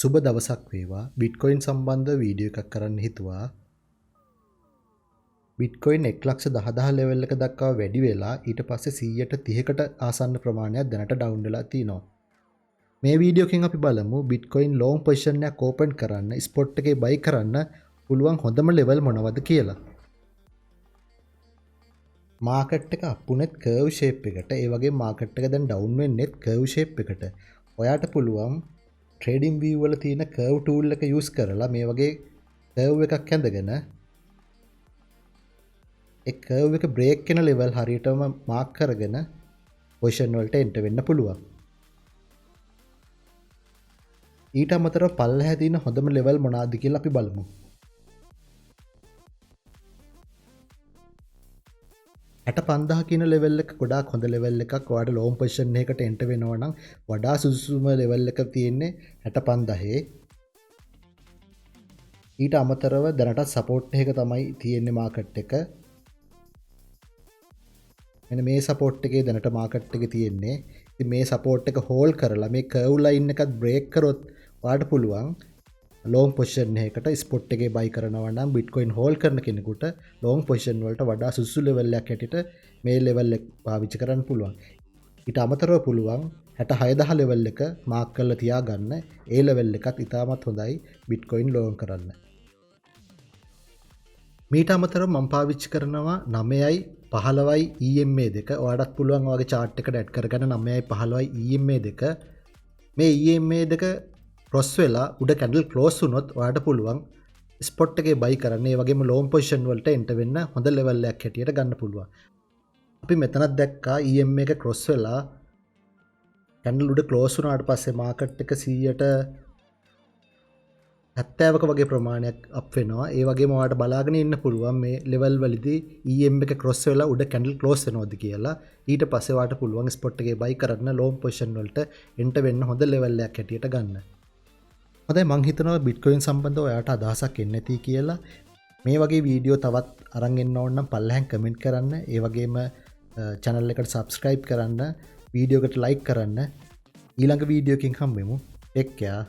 සුබ දවසක් වේවා. බිට්කොයින් සම්බන්ධ වීඩියෝ එකක් කරන්න හිතුවා. බිට්කොයින් 1,10,000 ලෙවල් එක දක්වා වැඩි වෙලා ඊට පස්සේ 130කට ආසන්න ප්‍රමාණයක් දැනට ඩවුන් වෙලා තිනවා. මේ වීඩියෝ එකෙන් අපි බලමු බිට්කොයින් ලොන්ග් පොසිෂන් එකක් ඕපන් කරන්න ස්පොට් එකේ බයි කරන්න පුළුවන් හොඳම ලෙවල් මොනවද කියලා. මාකට් එක අප් වුණෙත් කර්ව් ෂේප් එකට, ඒ වගේ මාකට් එක දැන් ඩවුන් වෙන්නෙත් කර්ව් ෂේප් එකට. ඔයාට පුළුවන් ට්‍රේඩින් වීව් වල තියෙන කර්ව් ටූල් එක යූස් කරලා මේ වගේ කර්ව් එකක් ඇඳගෙන ඒ කර්ව් එක බ්‍රේක් වෙන ලෙවල් හරියටම මාක් කරගෙන පොසිෂන් වලට එන්ටර් වෙන්න පුළුවන්. ඊට අමතරව පල්ලෙහා තියෙන හොඳම ලෙවල් මොනවාද කියලා අපි බලමු. 65,000 කියන ලෙවල් එක ගොඩාක් හොඳ ලෙවල් එකක්. ඔයාලට ලොන්ග් පොසිෂන් එකකට එන්ටර් වෙනවා නම් වඩා සුදුසුම ලෙවල් එක තියෙන්නේ 65,000. ඊට අමතරව දැනට සපෝට් එක තමයි තියෙන්නේ මාකට් එක. මෙන්න මේ සපෝට් එකේ දැනට මාකට් එකේ තියෙන්නේ. ඉතින් මේ සපෝට් එක හෝල්ඩ් කරලා මේ කර්ව් ලයින් එකත් බ්‍රේක් කරොත් ඔයාලට පුළුවන් ලොන්ග් පොසිෂන් එකකට ස්පොට් එකේ බයි කරනවා නම් බිට්කොයින් හෝල්ඩ් කරන කෙනෙකුට ලොන්ග් පොසිෂන් වලට වඩා සුසු ලෙවල් එකක් හැටියට මේ ලෙවල් එක පාවිච්චි කරන්න පුළුවන්. ඊට අමතරව පුළුවන් 66,000 ලෙවල් එක මාක් කරලා තියාගන්න. ඒ ලෙවල් එකත් ඉතාමත් හොඳයි බිට්කොයින් ලොන්ග් කරන්න. මීට අමතරව මම පාවිච්චි කරනවා 9යි 15යි EMA දෙක. ඔයාලටත් පුළුවන් ඔයාගේ chart එකට ඇඩ් කරගන්න 9යි 15යි EMA දෙක. මේ EMA දෙක ක්‍රොස් වෙලා උඩ කැන්ඩල් ක්ලෝස් වුණොත් ඔයාලට පුළුවන් ස්පොට් එකේ බයි කරන්න. ඒ වගේම ලොන්ග් පොසිෂන් වලට එන්ටර් වෙන්න හොඳ ලෙවල් එකක් හැටියට ගන්න පුළුවන්. අපි මෙතනත් දැක්කා EMA එක ක්‍රොස් වෙලා කැන්ඩල් උඩ ක්ලෝස් වුණාට පස්සේ මාකට් එක 70ක වගේ ප්‍රමාණයක් අප් වෙනවා. ඒ වගේම ඔයාලට බලාගෙන ඉන්න පුළුවන් මේ ලෙවල් වලදී EM එක ක්‍රොස් වෙලා උඩ කැන්ඩල් ක්ලෝස් වෙනවද කියලා. ඊට පස්සේ ඔයාලට පුළුවන් ස්පොට් එකේ බයි කරන්න ලොන්ග් පොසිෂන් වලට එන්ටර් වෙන්න හොඳ ලෙවල් එකක් හැටියට ගන්න. හොඳයි, මං හිතනවා බිට්කොයින් සම්බන්ධව ඔයාලට අදහසක් එන්නේ නැති කියලා. මේ වගේ වීඩියෝ තවත් අරන් එන්න ඕන නම් පල්ලෙහාන් කමෙන්ට් කරන්න. ඒ වගේම channel එකට subscribe කරන්න, වීඩියෝ එකට like කරන්න. ඊළඟ වීඩියෝ එකකින් හම්බෙමු. take care.